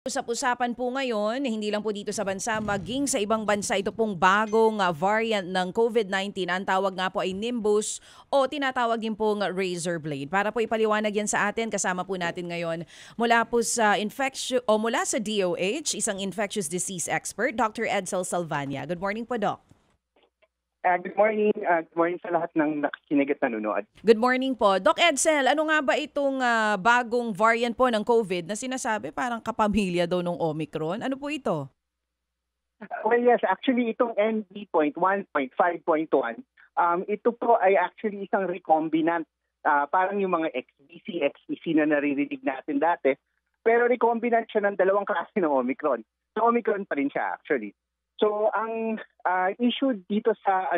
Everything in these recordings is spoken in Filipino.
Usap-usapan po ngayon, hindi lang po dito sa bansa, maging sa ibang bansa, ito pong bagong variant ng COVID-19. Ang tawag nga po ay Nimbus o tinatawag din pong razor blade. Para po ipaliwanag yan sa atin, kasama po natin ngayon mula po sa mula sa DOH, isang infectious disease expert, Dr. Edsel Salvania. Good morning po, Doc. Good morning. Good morning sa lahat ng nakikinig at nanonood. Good morning po. Doc Edsel, ano nga ba itong bagong variant po ng COVID na sinasabi parang kapamilya daw ng Omicron? Ano po ito? Well, yes. Actually, itong NB.1.5.1, ito po ay actually isang recombinant. Parang yung mga XBC, XEC na naririnig natin dati. Pero recombinant siya ng dalawang klase ng Omicron. So, Omicron pa rin siya actually. So, ang issue dito sa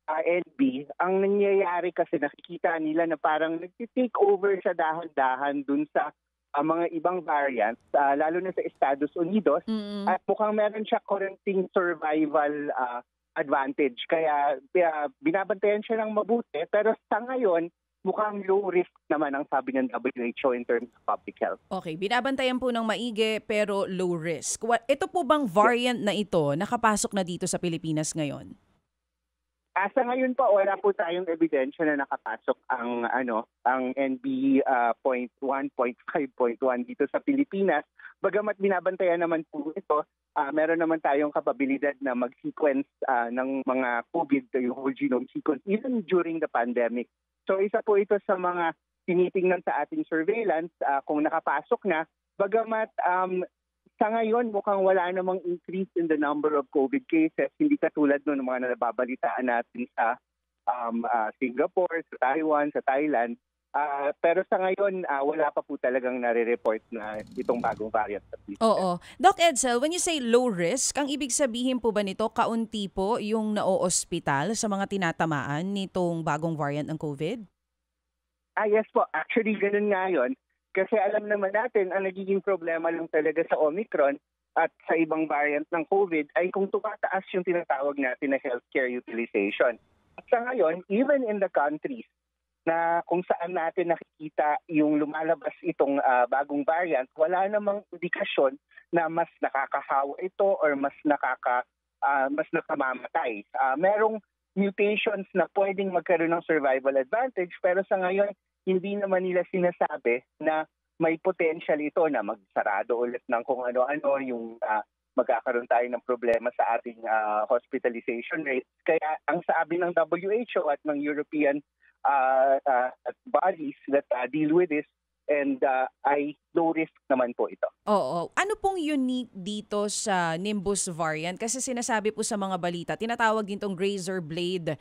NB, ang nangyayari kasi nakikita nila na parang nag-take over sa dahan-dahan dun sa mga ibang variants, lalo na sa Estados Unidos. At mukhang meron siya konting survival advantage. Kaya binabantayan siya ng mabuti. Pero sa ngayon, mukhang low risk naman ang sabi ng WHO in terms of public health. Okay, binabantayan po ng maigi pero low risk. Ito po bang variant na ito nakapasok na dito sa Pilipinas ngayon? Sa ngayon po, wala po tayong ebidensya na nakapasok ang NB.1.5.1 dito sa Pilipinas. Bagamat binabantayan naman po ito, meron naman tayong kapabilidad na mag-sequence ng mga COVID, yung whole genome sequence, even during the pandemic. So isa po ito sa mga tinitingnan sa ating surveillance kung nakapasok na. Bagamat sa ngayon mukhang wala namang increase in the number of COVID cases, hindi katulad ng mga nababalitaan natin sa Singapore, sa Taiwan, sa Thailand. Pero sa ngayon, wala pa po talagang nare-report na itong bagong variant. Oo. Doc Edsel, when you say low risk, ang ibig sabihin po ba nito, kaunti po yung na-o-ospital sa mga tinatamaan nitong bagong variant ng COVID? Yes po. Actually, ganun nga yun. Kasi alam naman natin, ang nagiging problema lang talaga sa Omicron at sa ibang variant ng COVID ay kung tumataas yung tinatawag natin na healthcare utilization. At sa ngayon, even in the countries na kung saan natin nakikita yung lumalabas itong bagong variant, wala namang indikasyon na mas nakakahawa ito or mas nakamamatay. Merong mutations na pwedeng magkaroon ng survival advantage, pero sa ngayon, hindi naman nila sinasabi na may potential ito na magsarado ulit ng kung ano-ano, yung magkakaroon tayo ng problema sa ating hospitalization rate. Kaya ang sabi ng WHO at ng European bodies that deal with this, and ay low risk naman po ito. Oo. Ano pong unique dito sa Nimbus variant? Kasi sinasabi po sa mga balita, tinatawag din tong razor blade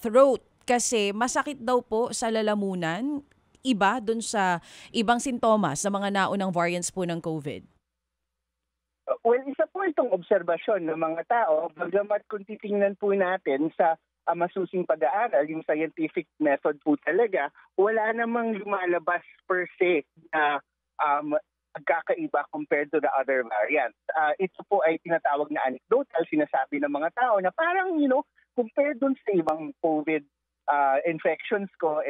throat. Kasi masakit daw po sa lalamunan, iba dun sa ibang sintomas sa mga naunang variants po ng COVID. Well, isa po itong obserbasyon ng mga tao, bagamat kung titingnan po natin sa masusing pag-aaral, yung scientific method po talaga, wala namang lumalabas per se na magkakaiba compared to the other variants. Ito po ay tinatawag na anecdotal, sinasabi ng mga tao na parang, compared dun sa ibang COVID infections ko,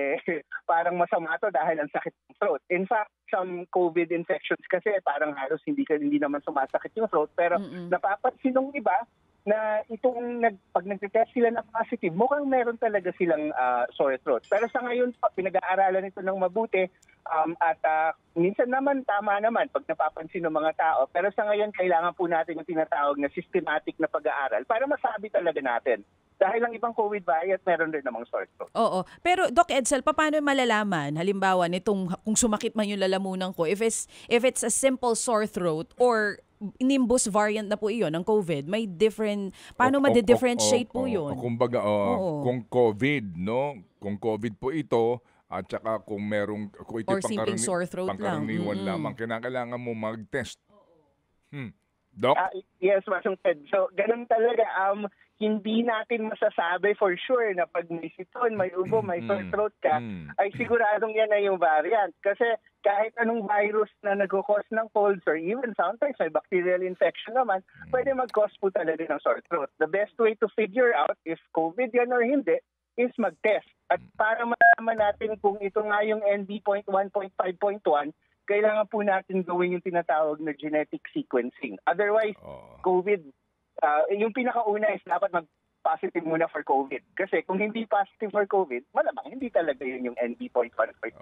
parang masama to dahil ang sakit ng throat. In fact, some COVID infections kasi parang halos hindi naman sumasakit yung throat, pero napapansin ng iba na pag nag-test sila na positive, mukhang meron talaga silang sore throat. Pero sa ngayon, pinag-aaralan ito ng mabuti at minsan naman, tama naman pag napapansin ng mga tao. Pero sa ngayon, kailangan po natin yung tinatawag na systematic na pag-aaral para masabi talaga natin. Dahil ang ibang COVID variant, meron rin namang sore throat. Oo. Pero Doc Edsel, paano malalaman, halimbawa, kung sumakit man yung lalamunan ko, if it's a simple sore throat or Nimbus variant na po iyon ng COVID, may different, paano ma-differentiate po yun? Kumbaga, kung COVID, no? Kung COVID po ito, at saka kung ito or simpleng sore throat pangkaraniwan lamang, kailangan mo mag-test. Doc? Yes, Masong Ted. So, ganun talaga. Hindi natin masasabi for sure na pag may siton, may ubo, may sore throat ka, ay siguradong yan na yung variant. Kasi kahit anong virus na nag-cause ng colds or even sometimes may bacterial infection naman, pwede mag-cause po talaga ng sore throat. The best way to figure out if COVID yan or hindi is mag-test. At para malaman natin kung ito nga yung NB.1.5.1, kailangan po natin gawin yung tinatawag na genetic sequencing. Otherwise, COVID, yung pinakauna is dapat mag-positive muna for COVID. Kasi kung hindi positive for COVID, malamang hindi talaga yun yung NB.1.5.1.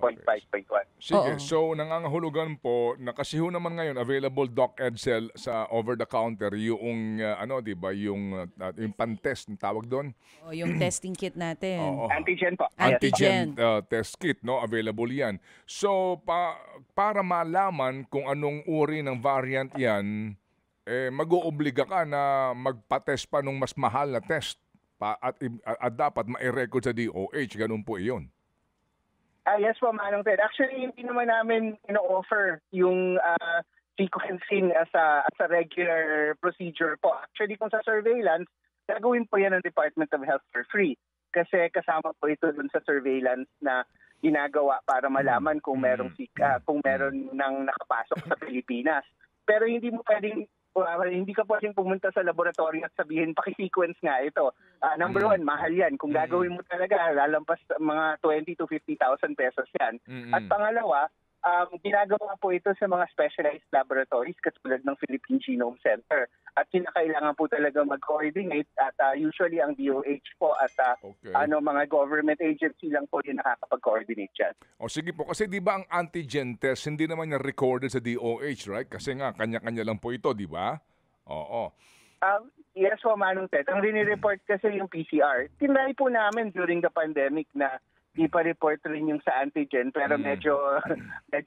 Sige, so nangangahulugan po na kasi ho naman ngayon available Doc Edsel sa over-the-counter yung di ba, yung pan-test ng tawag doon? Yung testing kit natin. Antigen po. Antigen test kit, no? Available yan. So, para malaman kung anong uri ng variant yan, mag-oobliga ka na magpa-test pa nung mas mahal na test at dapat ma-record sa DOH. Ganun po iyon. Yes po, Manong Ted. Actually, hindi naman namin ino-offer yung sequencing as a regular procedure po. Actually, kung sa surveillance, gagawin po yan ng Department of Health for free. Kasi kasama po ito dun sa surveillance na ginagawa para malaman kung meron nang nakapasok sa Pilipinas. Pero hindi ka pwedeng pumunta sa laboratory at sabihin, paki-sequence nga ito. Number one, mahal yan. Kung gagawin mo talaga, lalampas mga 20 to 50,000 pesos yan. At pangalawa, ginagawa po ito sa mga specialized laboratories katulad ng Philippine Genome Center. At kinakailangan po talaga mag-coordinate at usually ang DOH po at mga government agency lang po yung nakakapag-coordinate dyan. O sige po, kasi di ba ang antigen test hindi naman niya recorded sa DOH, right? Kasi nga, kanya-kanya lang po ito, di ba? Oo. Yes po, Manong Ted. Ang rinireport kasi yung PCR. Tinry po namin during the pandemic na ipa-report rin yung sa antigen pero medyo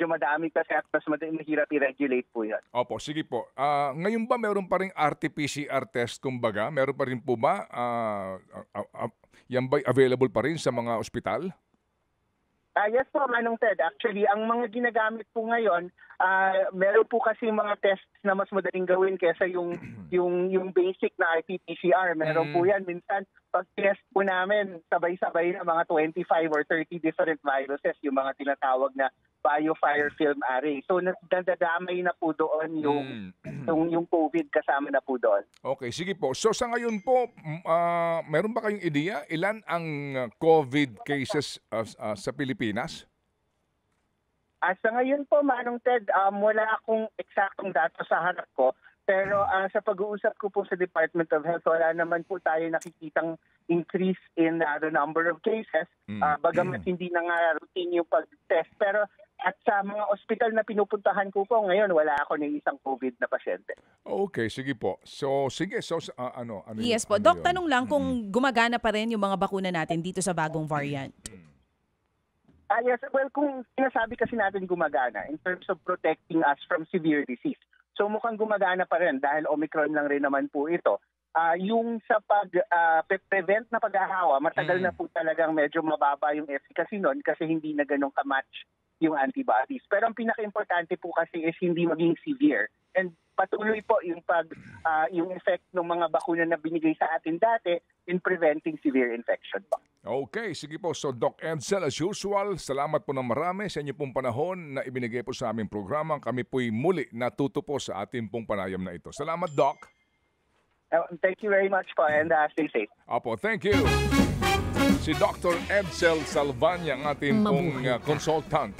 madami kasi at mas mahirap i-regulate po yan. Opo, sige po. Ngayon ba meron pa rin RT-PCR test kumbaga? Meron pa rin po ba? Yan ba available pa rin sa mga ospital? Yes po, Manong Ted. Actually, ang mga ginagamit po ngayon, meron po kasi mga tests na mas madaling gawin kaysa yung basic na RT-PCR. Meron po yan. Minsan, pag-test po namin, sabay-sabay na mga 25 or 30 different viruses, yung mga tinatawag na biofire film array. So, nadadamay na po doon yung COVID kasama na po doon. Okay, sige po. So, sa ngayon po, meron ba kayong ideya? Ilan ang COVID cases sa Pilipinas? Sa ngayon po, Manong Ted, wala akong eksaktong data sa harap ko. Pero sa pag-uusap ko po sa Department of Health, wala naman po tayo nakikitang increase in the number of cases. Bagamat hindi na nga routine yung pag-test. Pero at sa mga ospital na pinupuntahan ko po ngayon, wala ako ng isang COVID na pasyente. Okay, sige po. So, sige. So, yes po. Doc, tanong lang kung gumagana pa rin yung mga bakuna natin dito sa bagong variant. Yes, well, kung sinasabi kasi natin gumagana in terms of protecting us from severe disease, so mukhang gumagana pa rin dahil Omicron lang rin naman po ito. Yung sa pag-prevent na paghahawa, matagal na po talagang medyo mababa yung efficacy nun kasi hindi na ganun ka-match yung antibodies. Pero ang pinaka-importante po kasi is hindi maging severe. And patuloy po yung yung effect ng mga bakuna na binigay sa atin dati in preventing severe infection po. Okay, sige po. So, Doc Edsel, as usual, salamat po ng marami sa inyo pong panahon na ibinigay po sa aming programa. Kami po'y muli natuto po sa ating pong panayam na ito. Salamat, Doc. Thank you very much po and stay safe. Opo, thank you. Si Dr. Edsel Salvania, ang ating pong consultant.